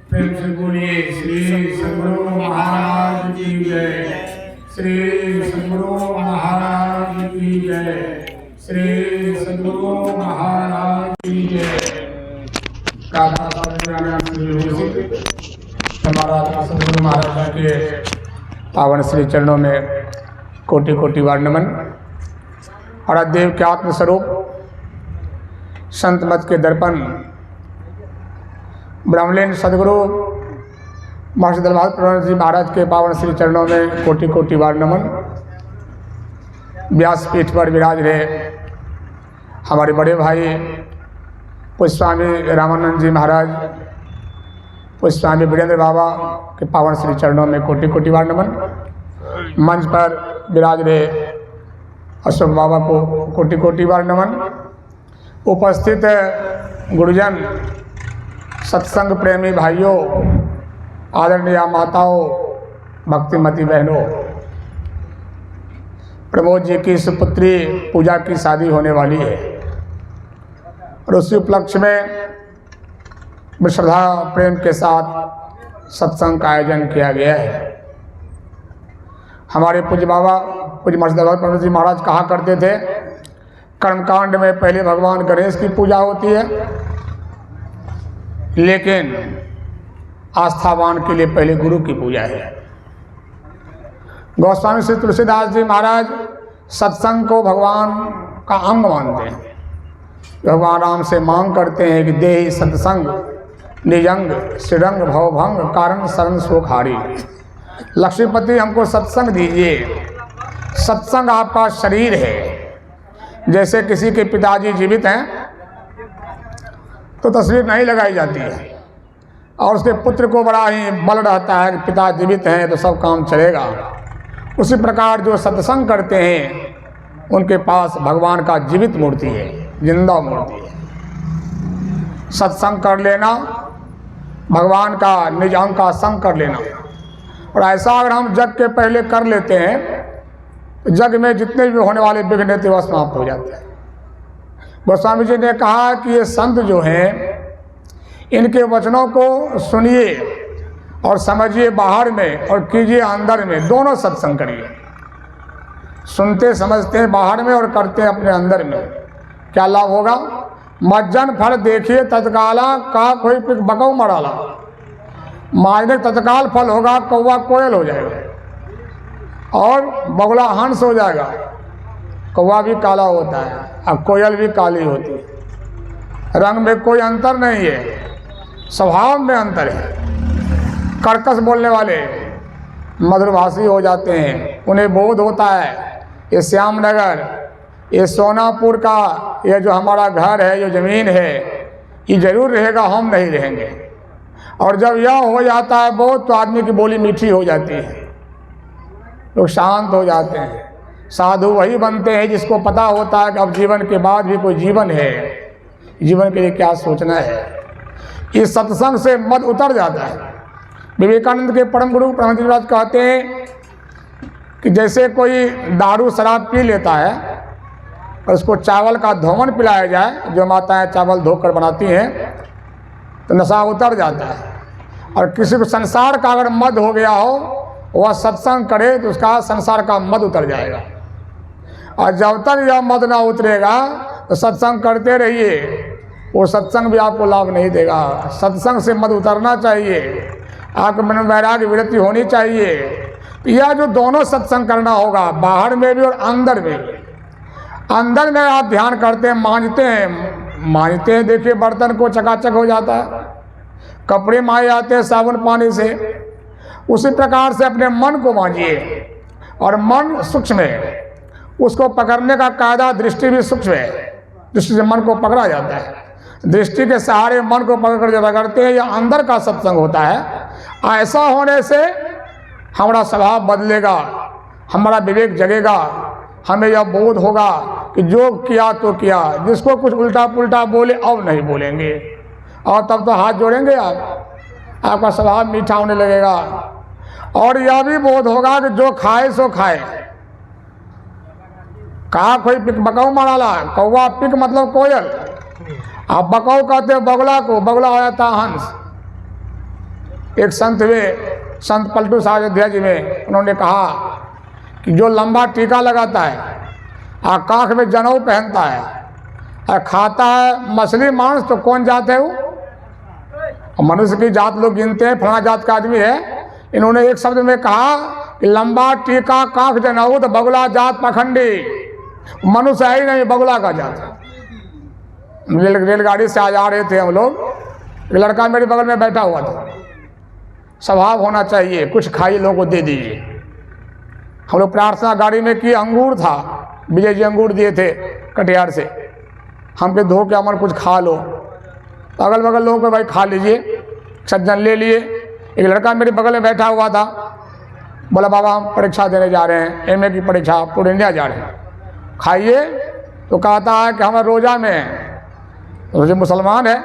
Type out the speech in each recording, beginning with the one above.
फिर से बोलिए श्री सद्गुरु महाराज की जय। श्री सद्गुरु महाराज की जय। श्री सद्गुरु महाराज की जय। हमारा सद्गुरु महाराज के पावन श्री चरणों में कोटि कोटि बार नमन। और देव के आत्मस्वरूप संत मत के दर्पण ब्रह्मलीन सदगुरु महर्षि दलभाग प्रभु जी महाराज के पावन श्री चरणों में कोटि कोटि बार नमन। व्यासपीठ पर विराज रहे हमारे बड़े भाई पूज्य स्वामी रामानंद जी महाराज, पूज्य स्वामी वीरेंद्र बाबा के पावन श्री चरणों में कोटि कोटि बार नमन। मंच पर विराज रहे अशोक बाबा को कोटि कोटि बार नमन। उपस्थित गुरुजन, सत्संग प्रेमी भाइयों, आदरणीय माताओं, भक्तिमती बहनों, प्रमोद जी की सुपुत्री पूजा की शादी होने वाली है और उसी उपलक्ष्य में श्रद्धा प्रेम के साथ सत्संग का आयोजन किया गया है। हमारे पूज्य बाबा पूज्य महर्षि दलभाग प्रभु जी महाराज कहा करते थे, कर्मकांड में पहले भगवान गणेश की पूजा होती है, लेकिन आस्थावान के लिए पहले गुरु की पूजा है। गोस्वामी श्री तुलसीदास जी महाराज सत्संग को भगवान का अंग मानते हैं। भगवान राम से मांग करते हैं कि देहि सत्संग निजंग श्रीरंग भवभंग कारण शरण सुखारी। लक्ष्मीपति हमको सत्संग दीजिए। सत्संग आपका शरीर है। जैसे किसी के पिताजी जीवित हैं तो तस्वीर नहीं लगाई जाती है और उसके पुत्र को बड़ा ही बल रहता है कि पिता जीवित हैं तो सब काम चलेगा। उसी प्रकार जो सत्संग करते हैं उनके पास भगवान का जीवित मूर्ति है, जिंदा मूर्ति है। सत्संग कर लेना, भगवान का निज अंग का संग कर लेना। और ऐसा अगर हम जग के पहले कर लेते हैं तो जग में जितने भी होने वाले विघ्न थे वह समाप्त हो जाते हैं। गोस्वामी जी ने कहा कि ये संत जो हैं इनके वचनों को सुनिए और समझिए बाहर में और कीजिए अंदर में, दोनों सत्संग करिए। सुनते समझते हैं बाहर में और करते हैं अपने अंदर में। क्या लाभ होगा? मज्जन फल देखिए तत्काला, का कोई पिक बकौ मराला। माजने तत्काल फल होगा, कौवा कोयल हो जाएगा और बगुला हंस हो जाएगा। कौवा भी काला होता है और कोयल भी काली होती है। रंग में कोई अंतर नहीं है, स्वभाव में अंतर है। कर्कश बोलने वाले मधुरभाषी हो जाते हैं, उन्हें बोध होता है ये श्यामनगर, ये सोनापुर का ये जो हमारा घर है, ये ज़मीन है, ये जरूर रहेगा, हम नहीं रहेंगे। और जब यह हो जाता है बहुत तो आदमी की बोली मीठी हो जाती है, लोग शांत हो जाते हैं। साधु वही बनते हैं जिसको पता होता है कि अब जीवन के बाद भी कोई जीवन है, जीवन के लिए क्या सोचना है। इस सत्संग से मद उतर जाता है। विवेकानंद के परम गुरु प्रहलाद महाराज कहते हैं कि जैसे कोई दारू शराब पी लेता है और उसको चावल का धोवन पिलाया जाए, जो माताएं चावल धोकर बनाती हैं, तो नशा उतर जाता है। और किसी को संसार का अगर मद हो गया हो, वह सत्संग करे तो उसका संसार का मद उतर जाएगा। और जब तक यह मद ना उतरेगा तो सत्संग करते रहिए, वो सत्संग भी आपको लाभ नहीं देगा। सत्संग से मद उतरना चाहिए, आपके मन में वैराग्य वृत्ति होनी चाहिए। यह जो दोनों सत्संग करना होगा, बाहर में भी और अंदर में भी। अंदर में आप ध्यान करते हैं, मांजते हैं, देखिए बर्तन को चकाचक हो जाता है, कपड़े मांजे जाते हैं साबुन पानी से। उसी प्रकार से अपने मन को मांजिए। और मन सूक्ष्म है, उसको पकड़ने का कायदा दृष्टि भी सूक्ष्म है। दृष्टि से मन को पकड़ा जाता है, दृष्टि के सहारे मन को पकड़ कर रगड़ते हैं, यह अंदर का सत्संग होता है। ऐसा होने से हमारा स्वभाव बदलेगा, हमारा विवेक जगेगा, हमें यह बोध होगा कि जो किया तो किया। जिसको कुछ उल्टा पुल्टा बोले अब नहीं बोलेंगे, और तब तो हाथ जोड़ेंगे, आपका स्वभाव मीठा होने लगेगा। और यह भी बोध होगा कि जो खाए सो खाए। कहा कोई पिक बकाऊ माराला, कौवा पिक मतलब कोयल, आप बकाऊ कहते हो बगुला को, बगुला हो जाता हंस। एक संत हुए, संत पलटू साहब अयोध्या जी में, उन्होंने कहा कि जो लंबा टीका लगाता है और काख में जनेऊ पहनता है और खाता है मछली मांस, तो कौन जात है वो? मनुष्य की जात लोग गिनते हैं, फलाना जात का आदमी है। इन्होंने एक शब्द में कहा कि लंबा टीका काख जनेऊ तो बगुला जात पखंडी, मनुष्य है ही नहीं, बगुला का जात। रेलगाड़ी से आ जा रहे थे हम लोग, एक लड़का मेरे बगल में बैठा हुआ था। स्वभाव होना चाहिए, कुछ खाइए, लोगों को दे दीजिए। हम लोग प्रार्थना गाड़ी में की, अंगूर था, विजय जी अंगूर दिए थे कटिहार से, हम पे धो के अमर कुछ खा लो। तो अगल बगल लोगों को भाई खा लीजिए, सज्जन ले लिए। एक लड़का मेरे बगल में बैठा हुआ था, बोला बाबा हम परीक्षा देने जा रहे हैं, एमए की परीक्षा, पूरे इंडिया जा रहे हैं, खाइए। तो कहता है कि हमें रोज़ा में है, रोजे मुसलमान है।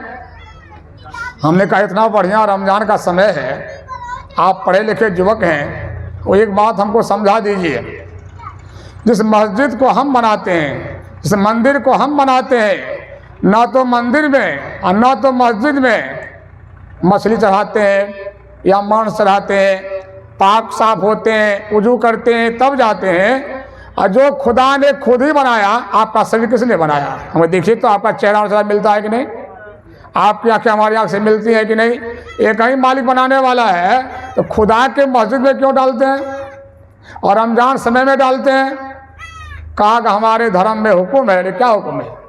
हमने कहा इतना बढ़िया रमज़ान का समय है, आप पढ़े लिखे युवक हैं, वो एक बात हमको समझा दीजिए, जिस मस्जिद को हम बनाते हैं, जिस मंदिर को हम बनाते हैं, ना तो मंदिर में और ना तो मस्जिद में मछली चढ़ाते हैं या मांस चढ़ाते हैं, पाक साफ होते हैं, वुजू करते हैं, तब जाते हैं। और जो खुदा ने खुद ही बनाया, आपका शरीर किसने बनाया? हमें देखिए तो आपका चेहरा और मिलता है कि नहीं? आपकी आंखें हमारी आंख से मिलती है कि नहीं? एक ही मालिक बनाने वाला है, तो खुदा के मस्जिद में क्यों डालते हैं और रमजान समय में डालते हैं? कहा कि हमारे धर्म में हुक्म है। अरे क्या हुक्म है?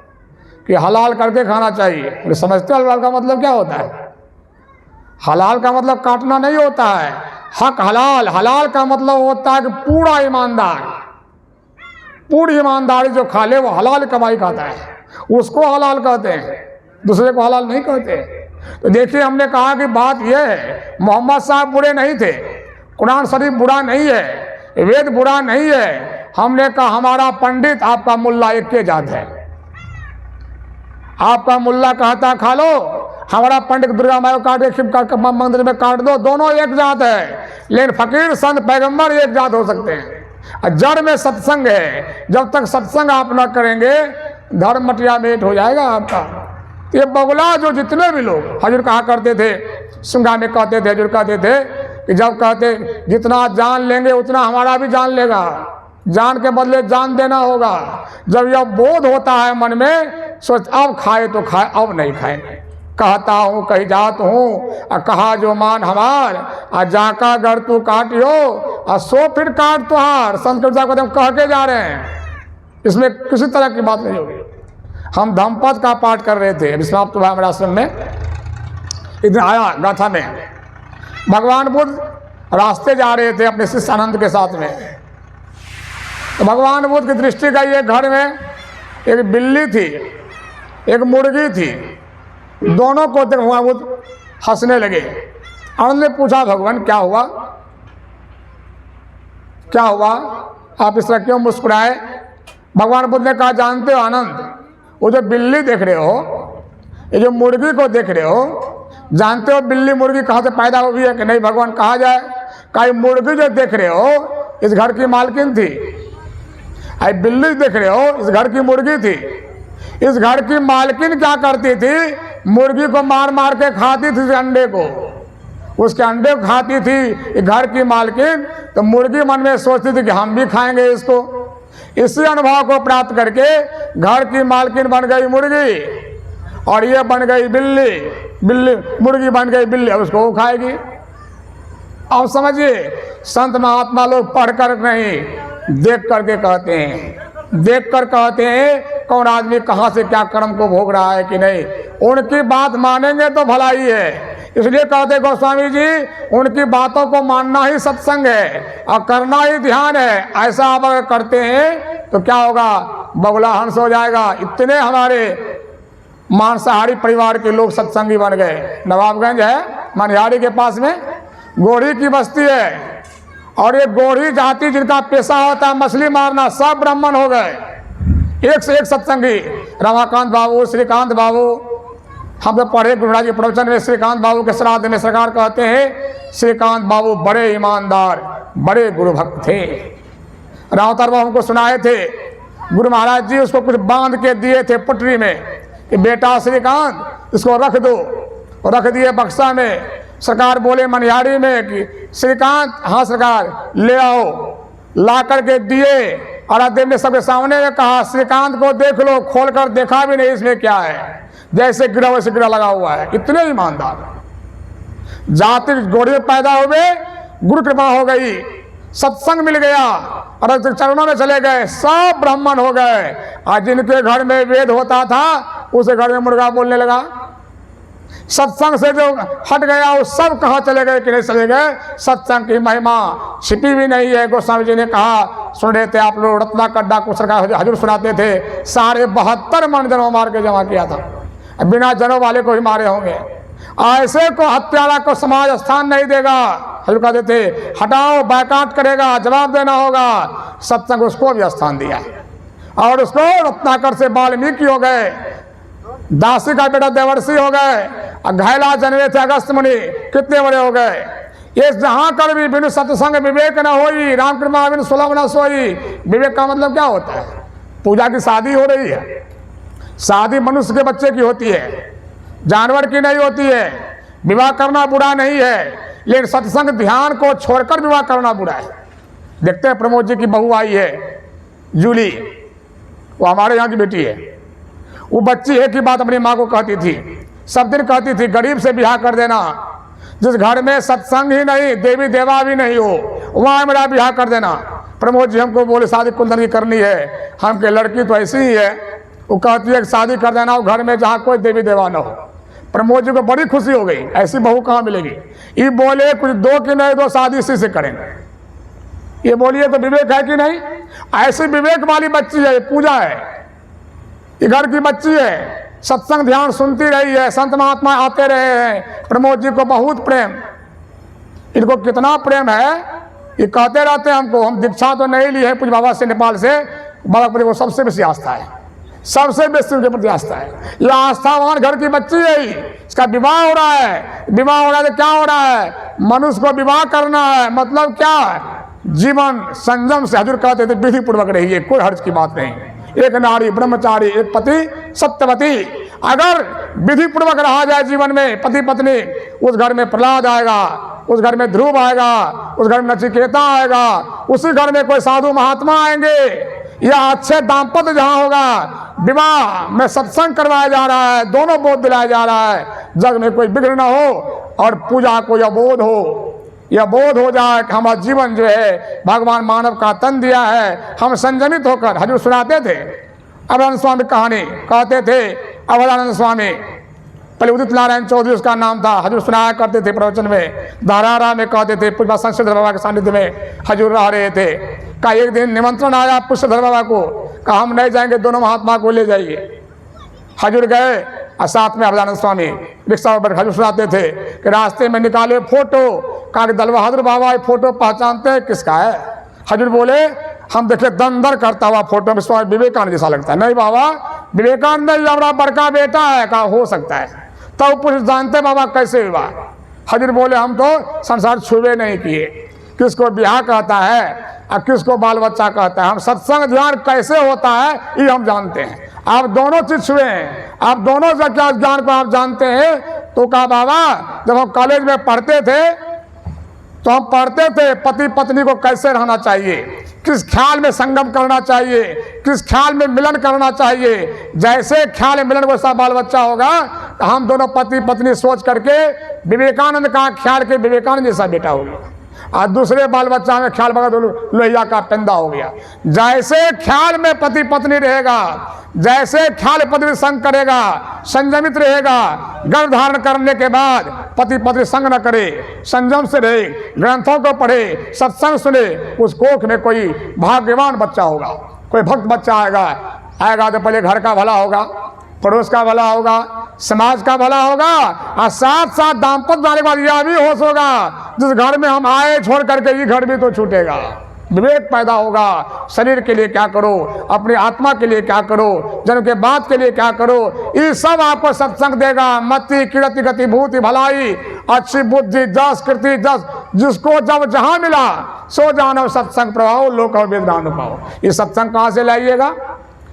कि हलाल करके खाना चाहिए। समझते हलाल का मतलब क्या होता है? हलाल का मतलब काटना नहीं होता है, हक हलाल। हलाल का मतलब होता है कि पूरा ईमानदार, पूरी ईमानदारी जो खा ले वो हलाल कमाई खाता है, उसको हलाल कहते हैं, दूसरे को हलाल नहीं कहते। तो देखिए हमने कहा कि बात यह है, मोहम्मद साहब बुरे नहीं थे, कुरान शरीफ बुरा नहीं है, वेद बुरा नहीं है। हमने कहा हमारा पंडित आपका मुल्ला एक के जात है। आपका मुल्ला कहता खा लो, हमारा पंडित दुर्गा माई को काट के शिव मंदिर में काट दो, दोनों एक जात है। लेकिन फकीर संत पैगंबर एक जात हो सकते हैं। जड़ में सत्संग है, जब तक सत्संग आप न करेंगे धर्म मटिया मेट हो जाएगा आपका। ये बगुला जो जितने भी लोग हजूर कहा करते थे, सुंगा में कहते थे, हजूर कहते थे कि जब कहते जितना जान लेंगे उतना हमारा भी जान लेगा, जान के बदले जान देना होगा। जब यह बोध होता है मन में, सोच अब खाए तो खाए, अब नहीं खाए। कहता हूँ कही जात हूँ, कहा जो मान हमार, जाका घर तू काटियो, सो फिर काट तुहार। संत साहब को कह के जा रहे हैं, इसमें किसी तरह की बात नहीं होगी। हम धम्मपद का पाठ कर रहे थे, समाप्त हुआ हमारे आश्रम में। एक दिन आया गाथा में, भगवान बुद्ध रास्ते जा रहे थे अपने शिष्य आनंद के साथ में। तो भगवान बुद्ध की दृष्टि गई, एक घर में एक बिल्ली थी, एक मुर्गी थी, दोनों को देख भगवान बुद्ध हंसने लगे। आनंद ने पूछा भगवान क्या हुआ, क्या हुआ, आप इस तरह क्यों मुस्कुराए? भगवान बुद्ध ने कहा जानते हो आनंद, वो जो बिल्ली देख रहे हो, ये जो मुर्गी को देख रहे हो, जानते हो बिल्ली मुर्गी कहाँ से पैदा हुई है कि नहीं? भगवान कहा जाए, कहीं मुर्गी जो देख रहे हो इस घर की मालकिन थी, आई बिल्ली देख रहे हो इस घर की मुर्गी थी। इस घर की मालकिन क्या करती थी? मुर्गी को मार मार के खाती थी, अंडे को, उसके अंडे को खाती थी घर की मालकिन। तो मुर्गी मन में सोचती थी कि हम भी खाएंगे इसको। इसी अनुभव को प्राप्त करके घर की मालकिन बन गई मुर्गी और ये बन गई बिल्ली, बिल्ली मुर्गी बन गई बिल्ली, अब उसको वो खाएगी। अब समझिए, संत महात्मा लोग पढ़ कर नहीं देख करके कहते हैं, देख कर कहते हैं कौन आदमी कहाँ से क्या कर्म को भोग रहा है कि नहीं। उनकी बात मानेंगे तो भलाई है, इसलिए कहते गोस्वामी जी उनकी बातों को मानना ही सत्संग है और करना ही ध्यान है। ऐसा आप अगर करते हैं तो क्या होगा, बगुला हंस हो जाएगा। इतने हमारे मांसाहारी परिवार के लोग सत्संगी बन गए। नवाबगंज है मनिहारी के पास में, गोढ़ी की बस्ती है, और ये गोढ़ी जाति जिनका पेशा होता है मछली मारना, सब ब्राह्मण हो गए। एक से एक सत्संगी, रमाकांत बाबू, श्रीकांत बाबू, हम तो पढ़े गुरु महाराज के प्रवचन में श्रीकांत बाबू के श्राद्ध में सरकार कहते हैं श्रीकांत बाबू बड़े ईमानदार बड़े गुरु भक्त थे। रावतर बाबू हमको सुनाए थे गुरु महाराज जी उसको कुछ बांध के दिए थे पुटरी में कि बेटा श्रीकांत इसको रख दो, और रख दिए बक्सा में। सरकार बोले मनिहारी में कि श्रीकांत, हाँ सरकार ले आओ। ला करके दिए और आदित्य ने सबके सामने में कहा श्रीकांत को देख लो। खोल कर देखा भी नहीं इसमें क्या है, जैसे गिरा वैसे गिरा लगा हुआ है। इतने ईमानदार। जाति गोड़े पैदा हुए, गुरु कृपा हो गई, सत्संग मिल गया और चरणों में चले गए, सब ब्राह्मण हो गए। आज जिनके घर में वेद होता था उस घर में मुर्गा बोलने लगा। सत्संग से जो हट गया वो सब कहाँ चले गए कि नहीं चले गए। सत्संग की महिमा छिपी भी नहीं है। गोस्वामी जी ने कहा, सुन रहे थे आप लोग, रत्ना कड्डा को सरकार हजूर सुनाते थे, 72.5 मन जनों मार के जमा किया था, बिना जनों वाले को ही मारे होंगे। ऐसे को हत्यारा को समाज स्थान नहीं देगा। हजूर कहते थे हटाओ, बैकाट करेगा, जवाब देना होगा। सत्संग उसको भी स्थान दिया और उसको रत्नाकर से वाल्मीकि हो गए, दासी का बेटा देवर्षि हो गए, घायला जन्मे थे अगस्त मुनि, कितने बड़े हो गए। ये जहां कर भी बिनु सत्संग विवेक न होई, राम कृपा बिनु सुलभ न सोई। विवेक का मतलब क्या होता है? पूजा की शादी हो रही है, शादी मनुष्य के बच्चे की होती है, जानवर की नहीं होती है। विवाह करना बुरा नहीं है, लेकिन सत्संग ध्यान को छोड़कर विवाह करना बुरा है। देखते हैं प्रमोद जी की बहू आई है जूली, वो हमारे यहाँ की बेटी है। वो बच्ची एक ही बात अपनी माँ को कहती थी, सब दिन कहती थी गरीब से ब्याह कर देना, जिस घर में सत्संग ही नहीं, देवी देवा भी नहीं हो, वहाँ मेरा ब्याह कर देना। प्रमोद जी हमको बोले शादी कुंदन की करनी है। हम के लड़की तो ऐसी ही है, वो कहती है कि शादी कर देना वो घर में जहाँ कोई देवी देवा न हो। प्रमोद जी को बड़ी खुशी हो गई, ऐसी बहू कहाँ मिलेगी। ये बोले कुछ दो कि नहीं दो, शादी इसी से करेंगे। ये बोलिए तो विवेक है कि नहीं? ऐसी विवेक वाली बच्ची है, पूजा है, ये घर की बच्ची है, सत्संग ध्यान सुनती रही है, संत महात्मा आते रहे हैं। प्रमोद जी को बहुत प्रेम, इनको कितना प्रेम है ये कहते रहते हैं हमको। हम दीक्षा तो नहीं ली है पूज्य बाबा से, नेपाल से, बाबा पर को सबसे बेसी आस्था है, सबसे बेसी उनके प्रति आस्था है। यह आस्थावान घर की बच्ची है, इसका विवाह हो रहा है। विवाह हो रहा है तो क्या हो रहा है? मनुष्य को विवाह करना है, मतलब क्या है? जीवन संयम से, हजूर कहते थे विधि पूर्वक रहिए, कोई हर्ज की बात नहीं। एक नारी ब्रह्मचारी, एक पति सत्यवती। अगर विधि पूर्वक रहा जाए जीवन में पति पत्नी, उस घर में प्रहलाद आएगा, उस घर में ध्रुव आएगा, उस घर में नचिकेता आएगा, उसी घर में कोई साधु महात्मा आएंगे। यह अच्छे दाम्पत्य जहाँ होगा, विवाह में सत्संग करवाया जा रहा है, दोनों बोध दिलाया जा रहा है, जग में कोई विघ्न न हो और पूजा को यह बोध हो, यह बोध हो जाए कि हमारा जीवन जो है भगवान मानव का तन दिया है। हम संयमित होकर, हजूर सुनाते थे अभयानंद स्वामी कहानी, कहते थे अभयानंद स्वामी, पहले उदित नारायण चौधरी उसका नाम था, हजूर सुनाया करते थे प्रवचन में, धारारा में कहते थे। पूज्य संस्कृत बाबा के सानिध्य में हजूर रह रहे थे। का एक दिन निमंत्रण आया पुष्पधर बाबा को, कहा हम नहीं जाएंगे, दोनों महात्मा को ले जाइए। हजूर गए और साथ में अभयानंद स्वामी रिक्शा पर हजूर सुनाते थे कि रास्ते में निकाले फोटो, कहा कि दल बहादुर बाबा फोटो पहचानते हैं किसका है? हजूर बोले हम देखे दम दर करता हुआ फोटो में स्वामी विवेकानंद जैसा लगता है। नहीं बाबा, विवेकानंद हमारा बड़का बेटा है। कहा हो सकता है। तब कुछ जानते बाबा कैसे हुआ? हजूर बोले हम तो संसार छुए नहीं किए, किसको ब्याह कहता है और किसको बाल बच्चा कहता है, हम सत्संग ध्यान कैसे होता है ये हम जानते हैं। आप दोनों चीज छुए हैं, आप दोनों से क्या ज्ञान को आप जानते हैं। तो कहा बाबा जब हम कॉलेज में पढ़ते थे तो हम पढ़ते थे पति पत्नी को कैसे रहना चाहिए, किस ख्याल में संगम करना चाहिए, किस ख्याल में मिलन करना चाहिए। जैसे ख्याल में मिलन वैसा बाल बच्चा होगा, तो हम दोनों पति पत्नी सोच करके विवेकानंद का ख्याल के विवेकानंद जैसा बेटा होगा, और दूसरे बाल बच्चा में ख्याल बगा तो लोहिया का पेंदा हो गया। जैसे ख्याल में पति पत्नी रहेगा, जैसे ख्याल पत्नी संग करेगा, संयमित रहेगा, गर्भ धारण करने के बाद पति पत्नी संग न करे, संयम से रहे, ग्रंथों को पढ़े, सत्संग सुने, उस कोख में कोई भाग्यवान बच्चा होगा, कोई भक्त बच्चा आएगा तो पहले घर का भला होगा, पड़ोस का भला होगा, समाज का भला होगा, और साथ साथ दाम्पत्य वाले के बाद यह भी होश होगा जिस घर में हम आए छोड़ करके ये घर भी तो छूटेगा। विवेक पैदा होगा। शरीर के लिए क्या करो, अपनी आत्मा के लिए क्या करो, जन के बात के लिए क्या करो, ये सब आपको सत्संग देगा। मति कीर्ति गति भूति भलाई, अच्छी बुद्धि जस कृति जस, जिसको जब जहां मिला सो जानो सत्संग प्रभाव, लोक और वेद ज्ञान पाओ। ये सत्संग कहाँ से लाइएगा?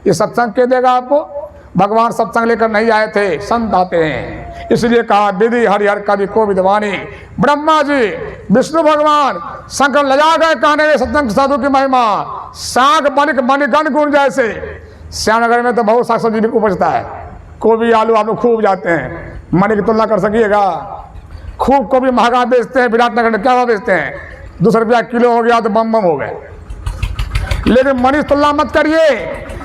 ये सत्संग के देगा आपको? भगवान सत्संग लेकर नहीं आए थे, संत आते हैं। इसलिए कहा विधि हरिहर कवि को विद्वानी। ब्रह्मा जी विष्णु भगवान शंकर लजा गए कहने सत्संग साधु की महिमा। साग बनिक मणिगण गुण जैसे। श्यामनगर में तो बहुत साग सब्जी उपजता है, गोभी आलू आप लोग खूब जाते हैं, मणि की तुलना कर सकिएगा? खूब गोभी महंगा बेचते हैं। विराटनगर में क्या हुआ बेचते हैं? 200 रुपया किलो हो गया तो बम बम हो गए। लेकिन मणि तुलना मत करिए।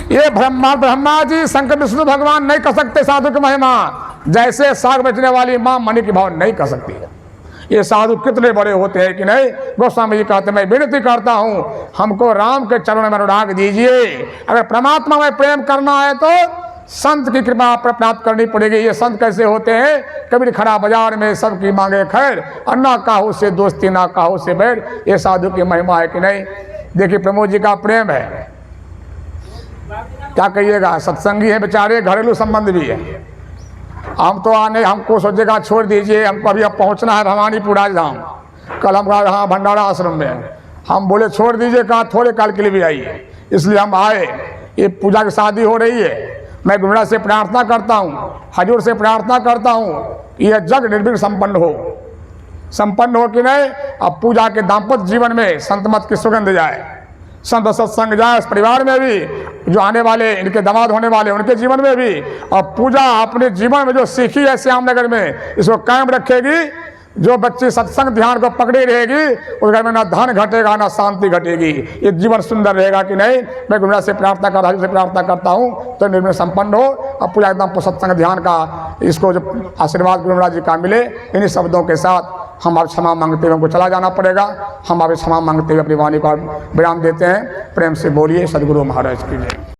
ये ब्रह्मा जी शंकर विष्णु भगवान नहीं कर सकते साधु की महिमा, जैसे साग बेचने वाली मां मणि की भाव नहीं कर सकती है। ये साधु कितने बड़े होते हैं कि नहीं। गोस्वामी जी कहते मैं विनती करता हूं हमको राम के चरणों में अनुराग दीजिए। अगर परमात्मा में प्रेम करना है तो संत की कृपा प्राप्त करनी पड़ेगी। ये संत कैसे होते हैं? कबीर खड़ा बाजार में सबकी मांगे खैर, अन्ना काहू से दोस्ती ना काहू से बैर। ये साधु की महिमा है कि नहीं। देखिए प्रमोद जी का प्रेम है, क्या कहिएगा। सत्संगी है बेचारे, घरेलू संबंध भी है। हम तो आने, हमको सोचेगा छोड़ दीजिए, हमको अभी अब पहुंचना है भवानीपुर धाम, कल हम यहाँ भंडारा आश्रम में। हम बोले छोड़ दीजिए, कहा थोड़े काल के लिए भी आइए। इसलिए हम आए। ये पूजा की शादी हो रही है। मैं गुरुनाथ से प्रार्थना करता हूँ, हजूर से प्रार्थना करता हूँ यह जग निर्विघ्न संपन्न हो कि नहीं। अब पूजा के दाम्पत्य जीवन में संत मत की सुगंध जाए, संत सत्संग जाए, इस परिवार में भी, जो आने वाले इनके दामाद होने वाले उनके जीवन में भी। और पूजा अपने जीवन में जो सीखी है श्यामनगर में, इसको कायम रखेगी। जो बच्ची सत्संग ध्यान को पकड़ी रहेगी, उस घर में ना धन घटेगा ना शांति घटेगी। ये जीवन सुंदर रहेगा कि नहीं। मैं गुरुनाथ से प्रार्थना कर, हजूर से प्रार्थना करता हूँ तो निर्विघ्न संपन्न हो। अब पूजा एकदम सत्संग ध्यान का इसको जो आशीर्वाद गुरुनाथ जी का मिले, इन्हीं शब्दों के साथ हम आप क्षमा मांगते हुए हमको चला जाना पड़ेगा। हम आप क्षमा मांगते हुए अपनी वाणी को विराम देते हैं। प्रेम से बोलिए सदगुरु महाराज की जय।